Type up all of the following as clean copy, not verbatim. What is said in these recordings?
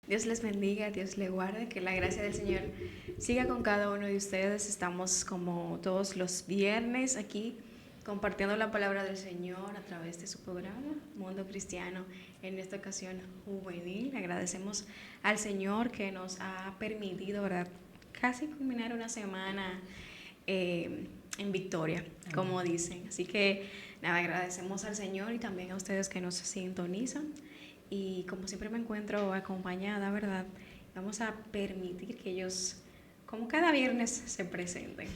Dios les bendiga, Dios les guarde, que la gracia del Señor siga con cada uno de ustedes. Estamos como todos los viernes aquí compartiendo la palabra del Señor a través de su programa Mundo Cristiano, en esta ocasión juvenil. Agradecemos al Señor que nos ha permitido, ¿verdad?, casi culminar una semana en victoria, como dicen. Así que nada, agradecemos al Señor y también a ustedes que nos sintonizan. Y como siempre me encuentro acompañada, ¿verdad? Vamos a permitir que ellos, como cada viernes, se presenten.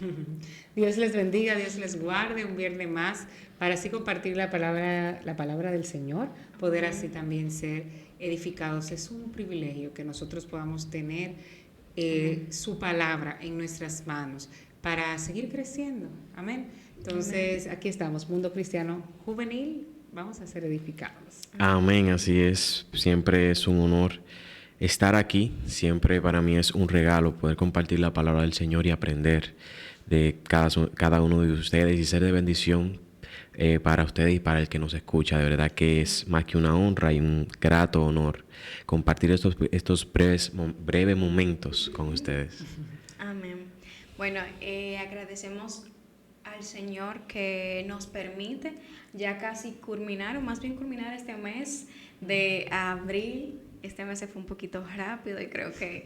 Dios les bendiga, Dios les guarde un viernes más para así compartir la palabra del Señor, poder así también ser edificados. Es un privilegio que nosotros podamos tener su palabra en nuestras manos para seguir creciendo. Amén. Entonces, aquí estamos, Mundo Cristiano Juvenil, vamos a ser edificados. Amén, así es. Siempre es un honor estar aquí. Siempre para mí es un regalo poder compartir la palabra del Señor y aprender de cada uno de ustedes y ser de bendición para ustedes y para el que nos escucha. De verdad que es más que una honra y un grato honor compartir estos breves momentos con ustedes. Amén. Bueno, agradecemos al Señor que nos permite ya casi culminar, o más bien culminar este mes de abril. Este mes se fue un poquito rápido y creo que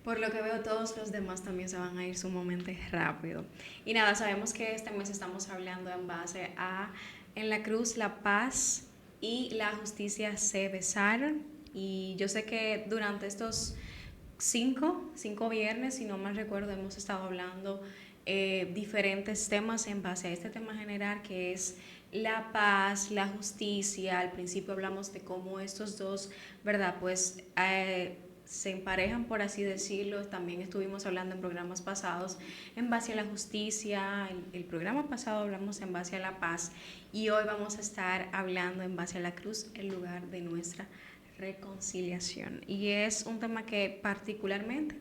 por lo que veo todos los demás también se van a ir sumamente rápido. Y nada, sabemos que este mes estamos hablando en base a en la cruz la paz y la justicia se besaron. Y yo sé que durante estos cinco viernes, si no mal recuerdo, hemos estado hablando diferentes temas en base a este tema general que es la paz, la justicia. Al principio hablamos de cómo estos dos, ¿verdad?, pues se emparejan, por así decirlo. También estuvimos hablando en programas pasados en base a la justicia. El programa pasado hablamos en base a la paz y hoy vamos a estar hablando en base a la cruz, el lugar de nuestra reconciliación. Y es un tema que particularmente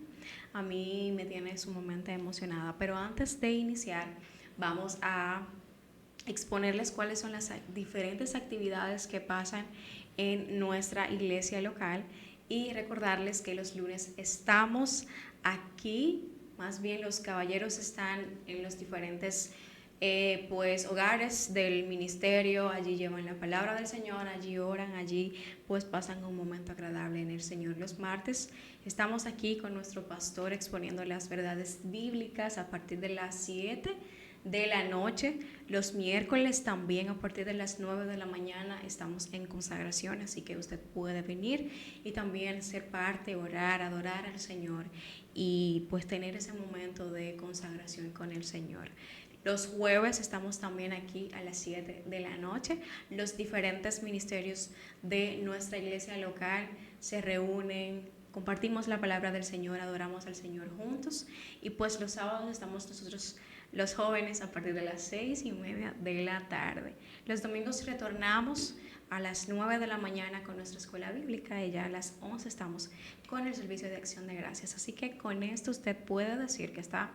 a mí me tiene sumamente emocionada. Pero antes de iniciar, vamos a exponerles cuáles son las diferentes actividades que pasan en nuestra iglesia local y recordarles que los lunes estamos aquí, más bien los caballeros están en los diferentes pues hogares del ministerio. Allí llevan la palabra del Señor, allí oran, allí pues pasan un momento agradable en el Señor. Los martes estamos aquí con nuestro pastor exponiendo las verdades bíblicas a partir de las 7 de la noche. Los miércoles también a partir de las 9 de la mañana estamos en consagración, así que usted puede venir y también ser parte, orar, adorar al Señor y pues tener ese momento de consagración con el Señor. Los jueves estamos también aquí a las 7 de la noche. Los diferentes ministerios de nuestra iglesia local se reúnen, compartimos la palabra del Señor, adoramos al Señor juntos. Y pues los sábados estamos nosotros los jóvenes a partir de las 6:30 de la tarde. Los domingos retornamos a las 9 de la mañana con nuestra escuela bíblica y ya a las 11 estamos con el servicio de acción de gracias. Así que con esto usted puede decir que está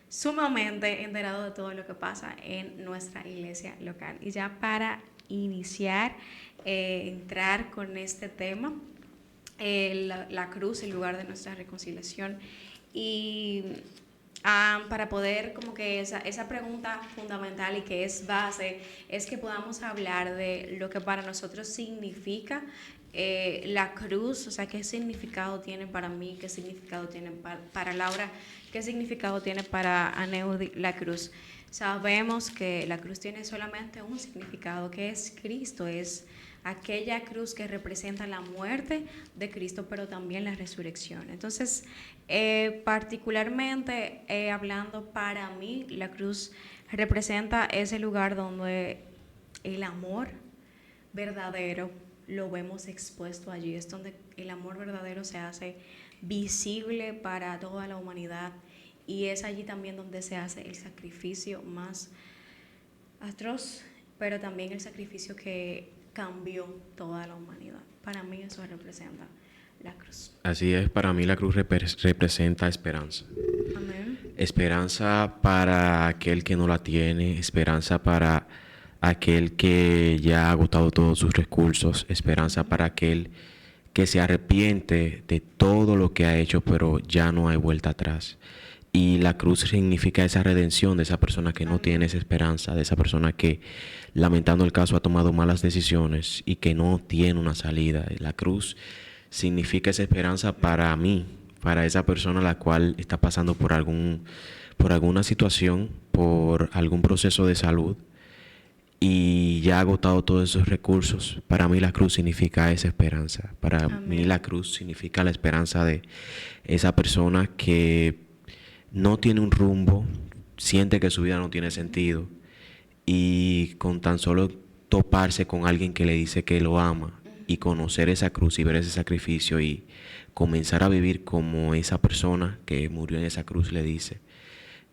sumamente enterado de todo lo que pasa en nuestra iglesia local. Y ya para iniciar, entrar con este tema, la cruz, el lugar de nuestra reconciliación, y para poder como que esa pregunta fundamental y que es base, es que podamos hablar de lo que para nosotros significa la cruz. O sea, qué significado tiene para mí, qué significado tiene para Laura, qué significado tiene para Aneudi la cruz. Sabemos que la cruz tiene solamente un significado, que es Cristo, es aquella cruz que representa la muerte de Cristo, pero también la resurrección. Entonces, particularmente hablando para mí, la cruz representa ese lugar donde el amor verdadero lo vemos expuesto allí. Es donde el amor verdadero se hace visible para toda la humanidad y es allí también donde se hace el sacrificio más atroz, pero también el sacrificio que cambió toda la humanidad. Para mí eso representa la cruz. Así es, para mí la cruz representa esperanza. Amén. Esperanza para aquel que no la tiene, esperanza para aquel que ya ha agotado todos sus recursos, esperanza para aquel que se arrepiente de todo lo que ha hecho, pero ya no hay vuelta atrás. Y la cruz significa esa redención de esa persona que no tiene esa esperanza, de esa persona que, lamentando el caso, ha tomado malas decisiones y que no tiene una salida. La cruz significa esa esperanza para mí, para esa persona la cual está pasando por alguna situación, por algún proceso de salud y ya ha agotado todos esos recursos. Para mí la cruz significa esa esperanza. Para mí la cruz significa la esperanza de esa persona que no tiene un rumbo, siente que su vida no tiene sentido y con tan solo toparse con alguien que le dice que lo ama y conocer esa cruz y ver ese sacrificio y comenzar a vivir como esa persona que murió en esa cruz le dice,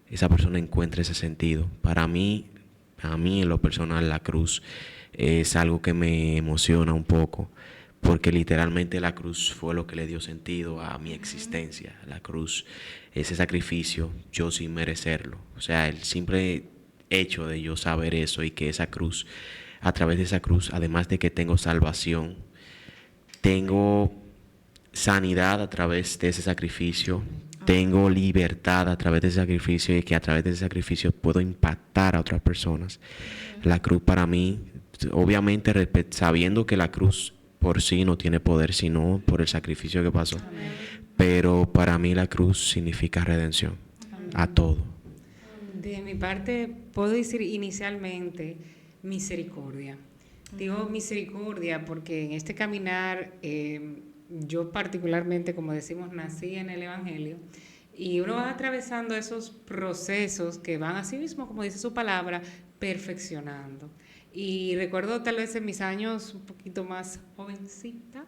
esa persona encuentra ese sentido. Para mí, a mí en lo personal, la cruz es algo que me emociona un poco, porque literalmente la cruz fue lo que le dio sentido a mi existencia. La cruz, ese sacrificio, yo sin merecerlo. O sea, el simple hecho de yo saber eso y que esa cruz, a través de esa cruz, además de que tengo salvación, tengo sanidad a través de ese sacrificio, tengo libertad a través de ese sacrificio y que a través de ese sacrificio puedo impactar a otras personas. La cruz para mí, obviamente sabiendo que la cruz por sí no tiene poder, sino por el sacrificio que pasó. Pero para mí la cruz significa redención a todo. De mi parte, puedo decir inicialmente misericordia. Digo misericordia porque en este caminar, yo particularmente, como decimos, nací en el Evangelio y uno va atravesando esos procesos que van así mismo, como dice su palabra, perfeccionando. Y recuerdo tal vez en mis años un poquito más jovencita,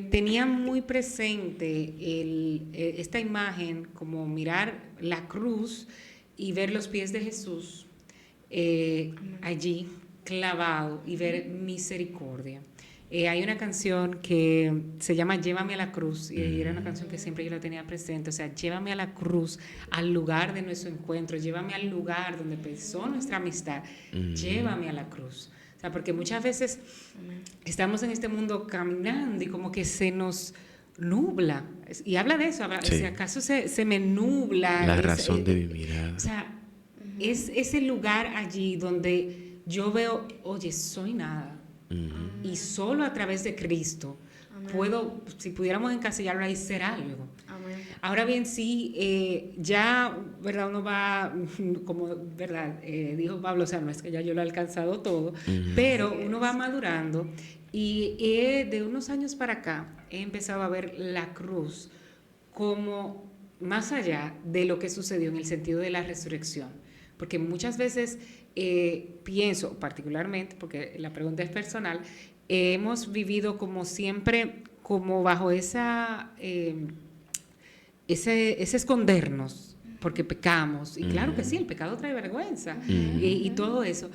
tenía muy presente esta imagen, como mirar la cruz y ver los pies de Jesús allí clavado y ver misericordia. Hay una canción que se llama Llévame a la cruz y era una canción que siempre yo la tenía presente, o sea, llévame a la cruz, al lugar de nuestro encuentro, llévame al lugar donde empezó nuestra amistad, llévame a la cruz. O sea, porque muchas veces estamos en este mundo caminando y como que se nos nubla, y habla de eso, Sí. si acaso se me nubla La razón de mi mirada. o sea, es ese lugar allí donde yo veo, oye, soy nada. Y solo a través de Cristo puedo, si pudiéramos encasillarlo ahí, ser algo. Amén. Ahora bien, sí, ya, ¿verdad? Uno va, como, ¿verdad? Dijo Pablo, o sea, no es que ya yo lo he alcanzado todo, pero uno va madurando y de unos años para acá he empezado a ver la cruz como más allá de lo que sucedió en el sentido de la resurrección. Porque muchas veces pienso, particularmente, porque la pregunta es personal, hemos vivido como siempre, como bajo ese escondernos, porque pecamos. Y claro que sí, el pecado trae vergüenza y todo eso.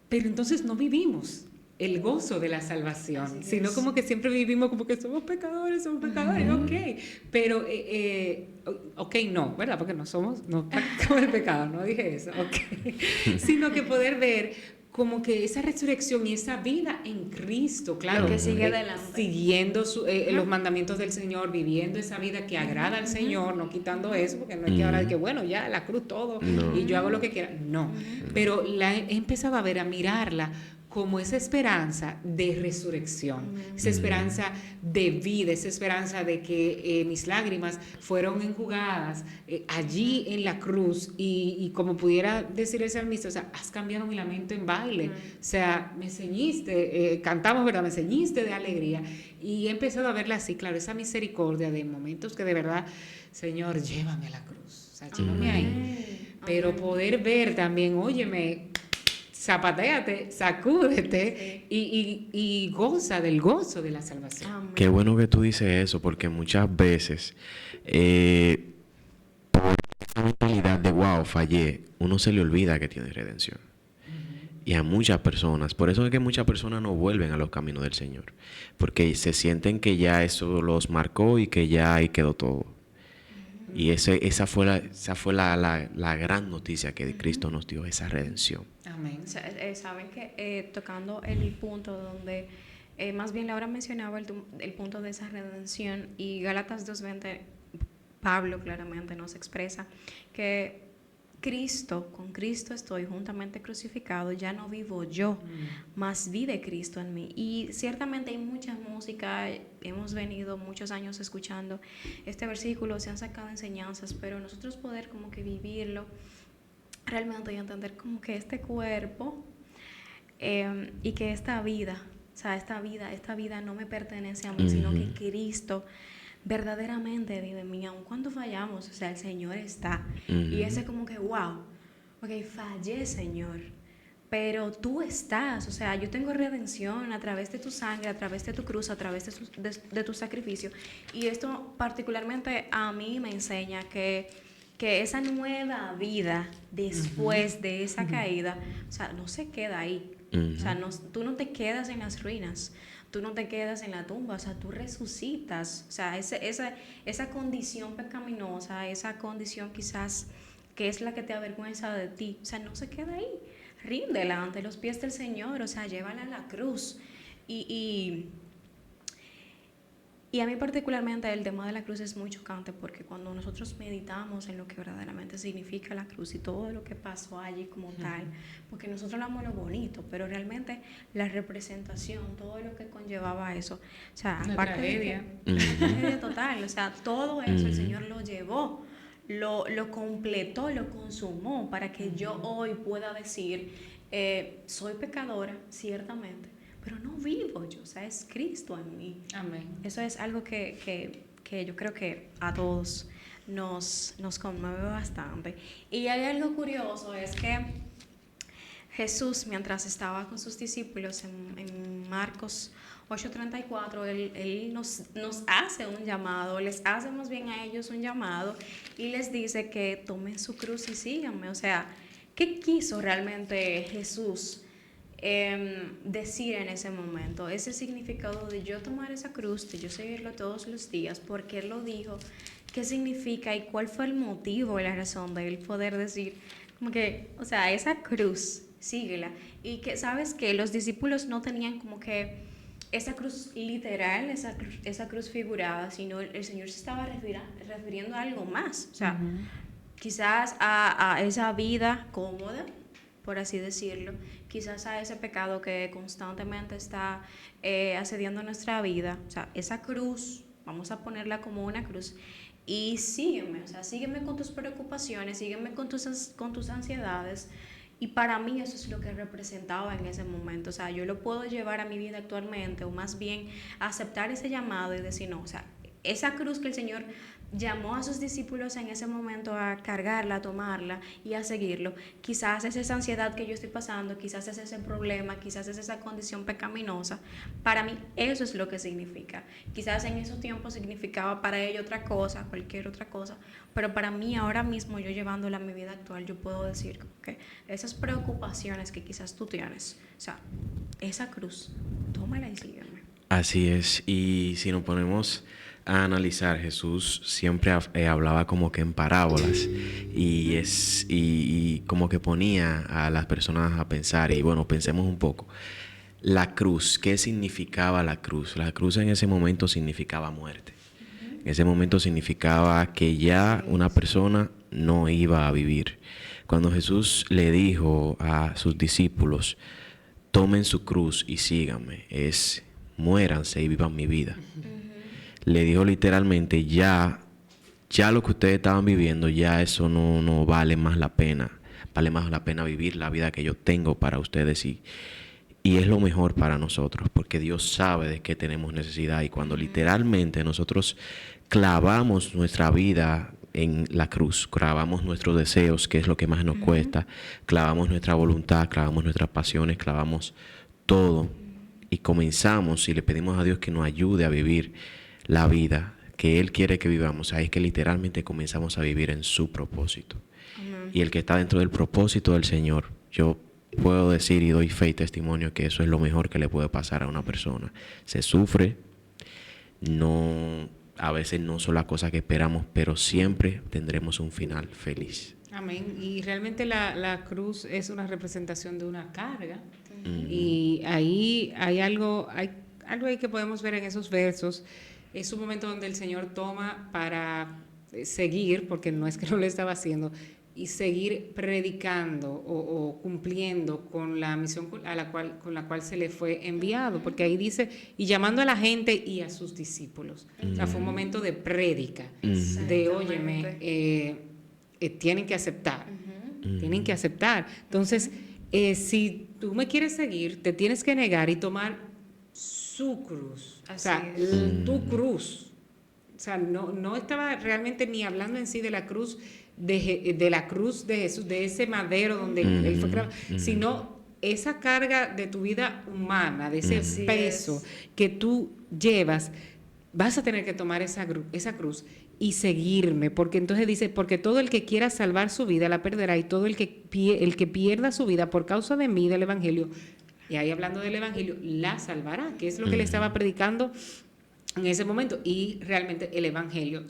Pero entonces no vivimos el gozo de la salvación, sino como que siempre vivimos como que somos pecadores, ok, pero ok, no, ¿verdad? Porque no practicamos el pecado, no dije eso, ok, sino que poder ver como que esa resurrección y esa vida en Cristo, claro, que sigue adelante, siguiendo los mandamientos del Señor, viviendo esa vida que agrada al Señor, no quitando eso, porque no es que ahora que bueno, ya la cruz todo y yo hago lo que quiera, no, pero he empezado a ver, a mirarla como esa esperanza de resurrección, esa esperanza de vida, esa esperanza de que mis lágrimas fueron enjugadas allí en la cruz y como pudiera decir el salmista, o sea, has cambiado mi lamento en baile, o sea, me ceñiste, cantamos, ¿verdad? Me ceñiste de alegría y he empezado a verla así, claro, esa misericordia de momentos que de verdad, Señor, llévame a la cruz, o sea, llévame ahí, pero poder ver también, óyeme, zapatéate, sacúdete y goza del gozo de la salvación. Amén. Qué bueno que tú dices eso, porque muchas veces por esa mentalidad de wow, fallé, uno se le olvida que tiene redención. Y a muchas personas, por eso es que muchas personas no vuelven a los caminos del Señor, porque se sienten que ya eso los marcó y que ya ahí quedó todo. Y esa fue la gran noticia que Cristo nos dio, esa redención. Amén. Saben que tocando el punto donde Más bien Laura mencionaba el punto de esa redención y Gálatas 2:20, Pablo claramente nos expresa que con Cristo estoy juntamente crucificado, ya no vivo yo, mas vive Cristo en mí. Y ciertamente hay mucha música, hemos venido muchos años escuchando este versículo, se han sacado enseñanzas, pero nosotros poder como que vivirlo realmente y entender como que este cuerpo y que esta vida, o sea, esta vida no me pertenece a mí, sino que Cristo verdaderamente vive en mí, aun cuando fallamos, o sea, el Señor está. Y ese como que, wow, ok, fallé, Señor, pero tú estás, o sea, yo tengo redención a través de tu sangre, a través de tu cruz, a través de tu sacrificio. Y esto particularmente a mí me enseña que esa nueva vida después de esa caída, o sea, no se queda ahí. O sea, tú no te quedas en las ruinas, tú no te quedas en la tumba, o sea, tú resucitas. O sea, esa condición pecaminosa, esa condición quizás que es la que te avergüenza de ti, o sea, no se queda ahí. Ríndela ante los pies del Señor, o sea, llévala a la cruz. Y a mí particularmente el tema de la cruz es muy chocante porque cuando nosotros meditamos en lo que verdaderamente significa la cruz y todo lo que pasó allí como tal, porque nosotros hablamos lo bonito, pero realmente la representación, todo lo que conllevaba eso, o sea, una aparte tragedia. de que, una tragedia total, o sea, todo eso el Señor lo llevó, lo completó, lo consumó para que yo hoy pueda decir, soy pecadora, ciertamente, pero no vivo yo, o sea, es Cristo en mí. Amén. Eso es algo que yo creo que a todos nos conmueve bastante. Y hay algo curioso, es que Jesús, mientras estaba con sus discípulos en Marcos 8:34, él nos hace un llamado, les hace más bien a ellos un llamado y les dice que tomen su cruz y síganme. O sea, ¿qué quiso realmente Jesús decir en ese momento? Ese significado de yo tomar esa cruz, de yo seguirlo todos los días, porque Él lo dijo, qué significa y cuál fue el motivo y la razón de Él poder decir, como que, o sea, esa cruz, síguela. Y que, ¿sabes qué? Los discípulos no tenían como que esa cruz literal, esa cruz figurada, sino el Señor se estaba refiriendo a algo más. O sea, quizás a esa vida cómoda, por así decirlo, quizás a ese pecado que constantemente está asediando nuestra vida, o sea, esa cruz, vamos a ponerla como una cruz, y sígueme, o sea, sígueme con tus preocupaciones, sígueme con tus ansiedades, y para mí eso es lo que representaba en ese momento, o sea, yo lo puedo llevar a mi vida actualmente, o más bien aceptar ese llamado y decir, no, o sea, esa cruz que el Señor llamó a sus discípulos en ese momento a cargarla, a tomarla y a seguirlo. Quizás es esa ansiedad que yo estoy pasando, quizás es ese problema, quizás es esa condición pecaminosa. Para mí eso es lo que significa. Quizás en esos tiempos significaba para ellos otra cosa, cualquier otra cosa, pero para mí ahora mismo, yo llevándola a mi vida actual, yo puedo decir que esas preocupaciones que quizás tú tienes, o sea, esa cruz, tómala y sígueme. Así es, y si nos ponemos a analizar, Jesús siempre hablaba como que en parábolas y como que ponía a las personas a pensar. Y bueno, pensemos un poco. La cruz, ¿qué significaba la cruz? La cruz en ese momento significaba muerte. En ese momento significaba que ya una persona no iba a vivir. Cuando Jesús le dijo a sus discípulos, tomen su cruz y síganme, es muéranse y vivan mi vida. Le dijo literalmente, ya lo que ustedes estaban viviendo, ya eso no vale más la pena. Vale más la pena vivir la vida que yo tengo para ustedes y es lo mejor para nosotros, porque Dios sabe de qué tenemos necesidad. Y cuando literalmente nosotros clavamos nuestra vida en la cruz, clavamos nuestros deseos, que es lo que más nos cuesta, clavamos nuestra voluntad, clavamos nuestras pasiones, clavamos todo y comenzamos y le pedimos a Dios que nos ayude a vivir la vida que Él quiere que vivamos, ahí es que literalmente comenzamos a vivir en su propósito. Y el que está dentro del propósito del Señor, yo puedo decir y doy fe y testimonio que eso es lo mejor que le puede pasar a una persona. Se sufre, a veces no son las cosas que esperamos, pero siempre tendremos un final feliz. Amén. Y realmente la cruz es una representación de una carga. Y ahí hay algo ahí que podemos ver en esos versos es un momento donde el Señor toma para seguir, porque no es que no lo estaba haciendo, y seguir predicando o cumpliendo con la misión con la cual se le fue enviado, porque ahí dice, y llamando a la gente y a sus discípulos. O sea, fue un momento de prédica, de óyeme, tienen que aceptar, tienen que aceptar. Entonces, si tú me quieres seguir, te tienes que negar y tomar su cruz, o sea, tu cruz. O sea, no estaba realmente ni hablando en sí de la cruz de la cruz de Jesús, de ese madero donde él fue clavado, sino esa carga de tu vida humana, de ese peso que tú llevas, vas a tener que tomar esa cruz y seguirme, porque entonces dice, porque todo el que quiera salvar su vida la perderá, y todo el que pierda su vida por causa de mí, del Evangelio, y ahí hablando del Evangelio, la salvará, que es lo que le estaba predicando en ese momento. Y realmente el Evangelio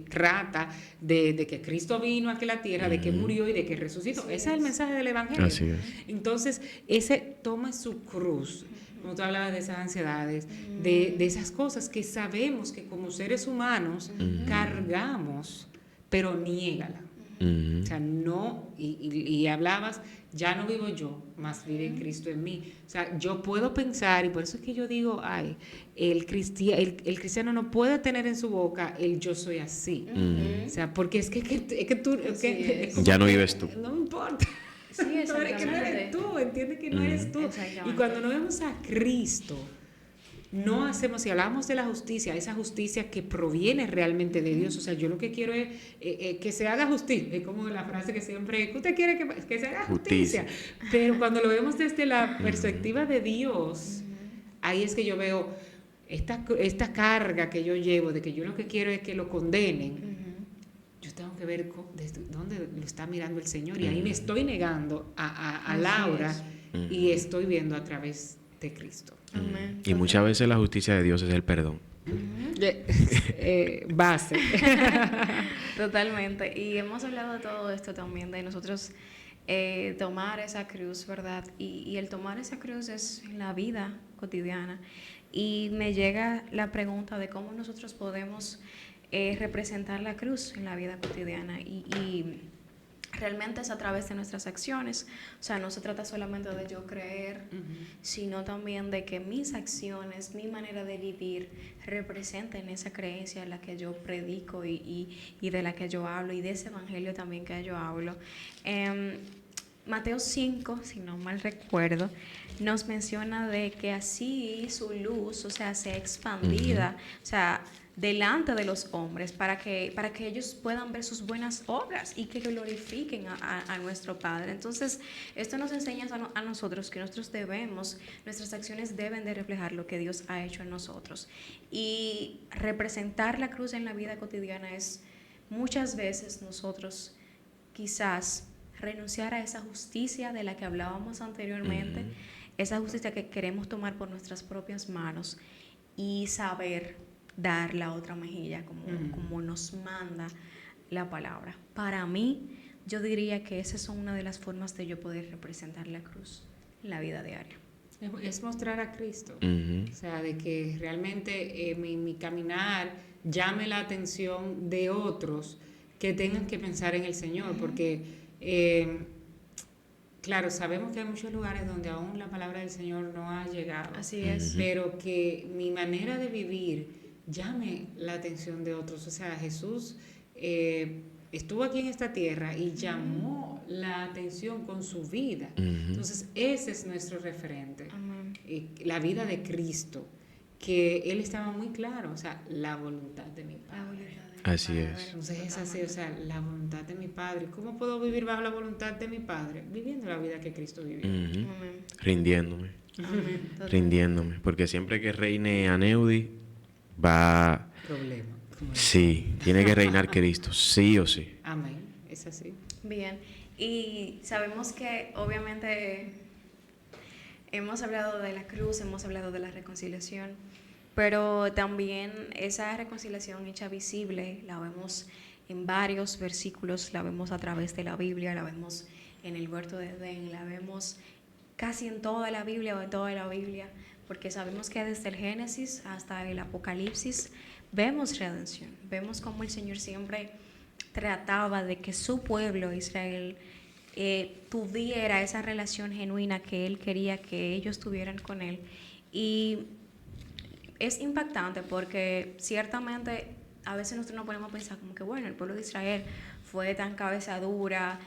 trata de que Cristo vino aquí a la tierra, de que murió y de que resucitó. Ese es el mensaje del Evangelio. Así es. Entonces, ese toma su cruz, como tú hablabas de esas ansiedades, de esas cosas que sabemos que como seres humanos cargamos, pero niégala. O sea, no, y hablabas, ya no vivo yo, más vive en Cristo en mí. O sea, yo puedo pensar, y por eso es que yo digo, ay, el cristiano no puede tener en su boca el yo soy así. O sea, porque es que tú... ya no vives tú. No me importa. Sí, Que no eres tú, entiende que no eres tú. Y cuando no vemos a Cristo, no hacemos, si hablamos de la justicia, esa justicia que proviene realmente de Dios, o sea, yo lo que quiero es que se haga justicia, es como la frase que siempre, que usted quiere que se haga justicia, pero cuando lo vemos desde la perspectiva de Dios, ahí es que yo veo esta carga que yo llevo, de que yo lo que quiero es que lo condenen. Yo tengo que ver desde dónde lo está mirando el Señor, y ahí me estoy negando a Laura, y estoy viendo a través de Cristo. Amén. Y muchas veces la justicia de Dios es el perdón. Base. Totalmente. Y hemos hablado de todo esto también, de nosotros tomar esa cruz, ¿verdad? Y el tomar esa cruz es en la vida cotidiana. Y me llega la pregunta de cómo nosotros podemos representar la cruz en la vida cotidiana. Y realmente es a través de nuestras acciones. O sea, no se trata solamente de yo creer, sino también de que mis acciones, mi manera de vivir representen esa creencia en la que yo predico y de la que yo hablo, y de ese evangelio también que yo hablo. Mateo 5, si no mal recuerdo, nos menciona de que así su luz, o sea, sea expandida, o sea, delante de los hombres, para que ellos puedan ver sus buenas obras y que glorifiquen a nuestro Padre. Entonces, esto nos enseña a nosotros que nuestras acciones deben de reflejar lo que Dios ha hecho en nosotros. Y representar la cruz en la vida cotidiana es muchas veces nosotros quizás renunciar a esa justicia de la que hablábamos anteriormente, esa justicia que queremos tomar por nuestras propias manos y saber dar la otra mejilla como nos manda la palabra. Para mí, yo diría que esas son una de las formas de yo poder representar la cruz en la vida diaria. Es mostrar a Cristo, o sea, de que realmente mi caminar llame la atención de otros que tengan que pensar en el Señor, porque claro, sabemos que hay muchos lugares donde aún la palabra del Señor no ha llegado. Así es. Pero que mi manera de vivir llame la atención de otros. O sea, Jesús estuvo aquí en esta tierra y llamó la atención con su vida. Entonces, ese es nuestro referente. La vida de Cristo, que Él estaba muy claro, o sea, la voluntad de mi Padre. Así es. Entonces es así, o sea, la voluntad de mi Padre. ¿Cómo puedo vivir bajo la voluntad de mi Padre? Viviendo la vida que Cristo vivió. Rindiéndome. Rindiéndome. Porque siempre que reine Aneudi, va... Problema. Sí, tiene que reinar Cristo, sí o sí. Amén, es así. Bien, y sabemos que obviamente hemos hablado de la cruz, hemos hablado de la reconciliación, pero también esa reconciliación hecha visible la vemos en varios versículos, la vemos a través de la Biblia, la vemos en el huerto de Edén, la vemos casi en toda la Biblia o en toda la Biblia, porque sabemos que desde el Génesis hasta el Apocalipsis vemos redención, vemos cómo el Señor siempre trataba de que su pueblo, Israel, tuviera esa relación genuina que Él quería que ellos tuvieran con Él. Y es impactante porque ciertamente a veces nosotros nos ponemos a pensar como que, bueno, el pueblo de Israel fue tan cabeza dura,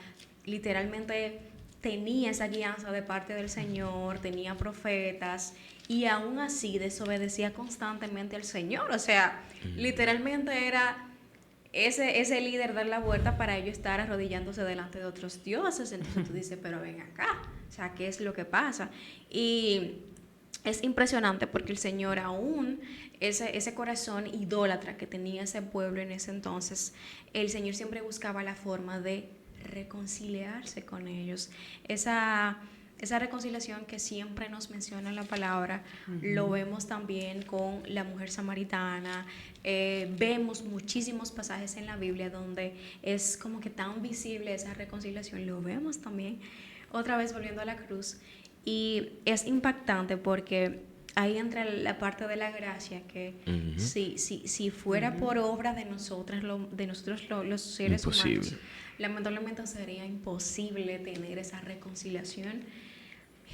literalmente tenía esa guianza de parte del Señor, tenía profetas, y aún así desobedecía constantemente al Señor. O sea, literalmente era ese líder dar la vuelta para ellos estar arrodillándose delante de otros dioses. Entonces tú dices, pero ven acá, o sea, ¿qué es lo que pasa? Y es impresionante porque el Señor aún, ese corazón idólatra que tenía ese pueblo en ese entonces, el Señor siempre buscaba la forma de reconciliarse con ellos. Esa reconciliación que siempre nos menciona la palabra, lo vemos también con la mujer samaritana. Vemos muchísimos pasajes en la Biblia donde es como que tan visible esa reconciliación. Lo vemos también, otra vez volviendo a la cruz. Y es impactante porque ahí entra la parte de la gracia que si fuera por obra de nosotros los seres humanos, lamentablemente sería imposible tener esa reconciliación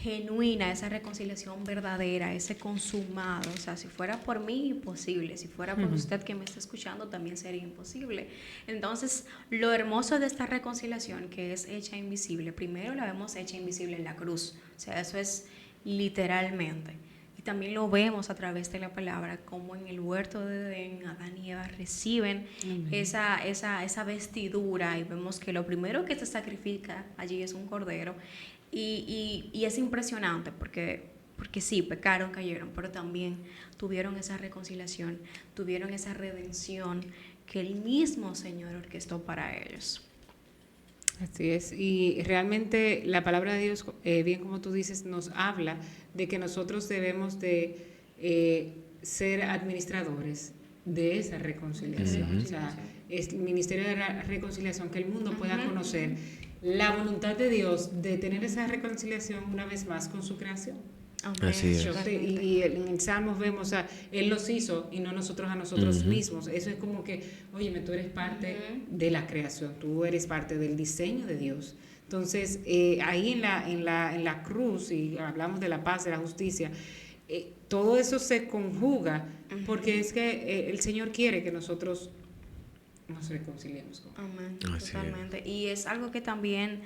genuina, esa reconciliación verdadera, ese consumado. O sea, si fuera por mí, imposible. Si fuera por usted que me está escuchando, también sería imposible. Entonces, lo hermoso de esta reconciliación que es hecha invisible, primero la vemos hecha invisible en la cruz. O sea, eso es literalmente. Y también lo vemos a través de la palabra, como en el huerto de Edén, Adán y Eva reciben esa vestidura, y vemos que lo primero que se sacrifica allí es un cordero. Y es impresionante porque sí, pecaron, cayeron, pero también tuvieron esa reconciliación, tuvieron esa redención que el mismo Señor orquestó para ellos. Así es, y realmente la palabra de Dios, bien como tú dices, nos habla de que nosotros debemos de ser administradores de esa reconciliación. O sea, es el ministerio de la reconciliación, que el mundo pueda conocer la voluntad de Dios de tener esa reconciliación una vez más con su creación. Así es. Y en el Salmos vemos, o sea, Él los hizo y no nosotros a nosotros mismos. Eso es como que, óyeme, tú eres parte de la creación, tú eres parte del diseño de Dios. Entonces, ahí en la cruz, y hablamos de la paz, de la justicia, todo eso se conjuga porque es que el Señor quiere que nosotros nos reconciliemos con Él. Amén, totalmente. Y es algo que también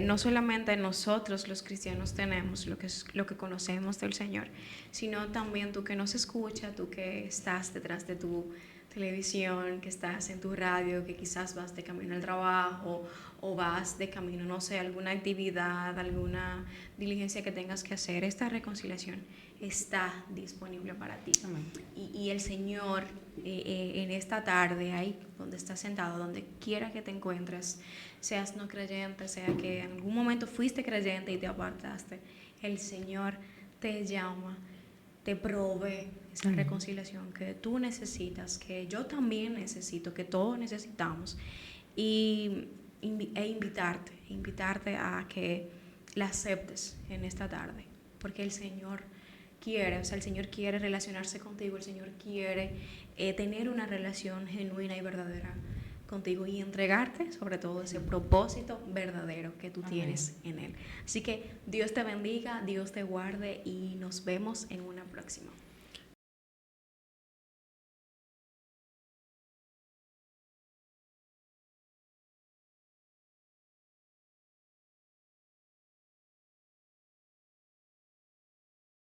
no solamente nosotros los cristianos tenemos, lo que conocemos del Señor, sino también tú que nos escuchas, tú que estás detrás de tu televisión, que estás en tu radio, que quizás vas de camino al trabajo o vas de camino, no sé, alguna actividad, alguna diligencia que tengas que hacer. Esta reconciliación está disponible para ti. Y el Señor en esta tarde, ahí donde estás sentado, donde quiera que te encuentres, seas no creyente, sea que en algún momento fuiste creyente y te apartaste, el Señor te llama, te provee esa reconciliación que tú necesitas, que yo también necesito, que todos necesitamos, e invitarte a que la aceptes en esta tarde, porque el Señor quiere, o sea, el Señor quiere relacionarse contigo, el Señor quiere tener una relación genuina y verdadera contigo y entregarte sobre todo ese propósito verdadero que tú tienes en Él. Así que Dios te bendiga, Dios te guarde y nos vemos en una próxima.